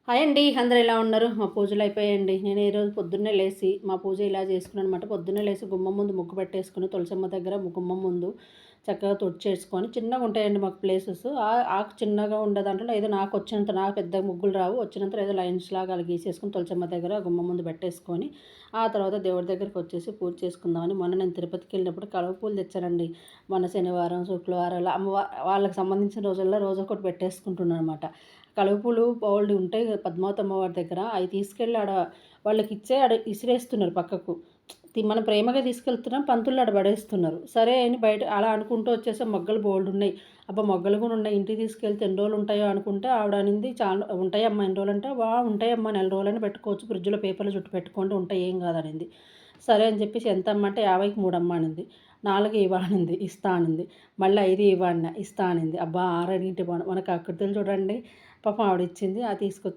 Hi అండి. అందరూ ఎలా ఉన్నారు? మా పూజలు అయిపోయాయండి. నేను ఈరోజు పొద్దున్నే లేసి మా పూజ ఇలా చేసుకున్నాననమాట. పొద్దున్నే లేసి గుమ్మం ముందు ముగ్గు పెట్టేసుకొని తులసమ్మ దగ్గర గుమ్మం ముందు చక్కగా తుడిచేసుకొని చిన్నగా ఉంటాయండి మాకు ప్లేసెస్. ఆకు చిన్నగా ఉండే దాంట్లో ఏదో నాకు వచ్చినంత నాకు పెద్ద ముగ్గులు రావు. వచ్చినంత ఏదో లైన్స్ లాగా అలా గీసేసుకొని తులసమ్మ దగ్గర గుమ్మం ముందు పెట్టేసుకొని ఆ తర్వాత దేవుడి దగ్గరికి వచ్చేసి పూజ చేసుకుందామని మొన్న నేను తిరుపతికి వెళ్ళినప్పుడు కలువ పూలు తెచ్చానండి. మొన్న శనివారం, శుక్రవారం వాళ్ళకి సంబంధించిన రోజుల్లో రోజొకటి పెట్టేసుకుంటున్నాను అనమాట. కలువ పూలు ఉంటాయి కదా పద్మావతి అమ్మవారి దగ్గర, అవి తీసుకెళ్ళి ఆడ వాళ్ళకిచ్చే ఆడ ఇసిరేస్తున్నారు పక్కకు. మనం ప్రేమగా తీసుకెళ్తున్నాం, పంతులు ఆడ పడేస్తున్నారు. సరే అని బయట అలా అనుకుంటూ వచ్చేసా, మొగ్గలు బోలెడున్నాయి. అబ్బా! మొగ్గలు కూడా ఉన్నాయి, ఇంటికి తీసుకెళ్తే ఎన్ని రోజులు ఉంటాయో అనుకుంటే ఆవిడ అనింది, చాలా ఉంటాయమ్మా ఎన్ని రోజులు అంటే, ఉంటాయమ్మా నెల రోజులైనా పెట్టుకోవచ్చు, ఫ్రిడ్జ్లో పేపర్లో చుట్టు పెట్టుకోండి ఉంటాయి ఏం కాదనింది. సరే అని చెప్పేసి ఎంతమ్మ అంటే 50కి 3 అమ్మ అనింది. 4 ఇవ్వనింది, ఇస్తా అనింది. మళ్ళీ 5 ఇవ్వన్న, ఇస్తా అనింది. అబ్బా! 6 మనకు అక్కడితో చూడండి, పాపం ఆవిడ ఇచ్చింది. అది తీసుకొచ్చి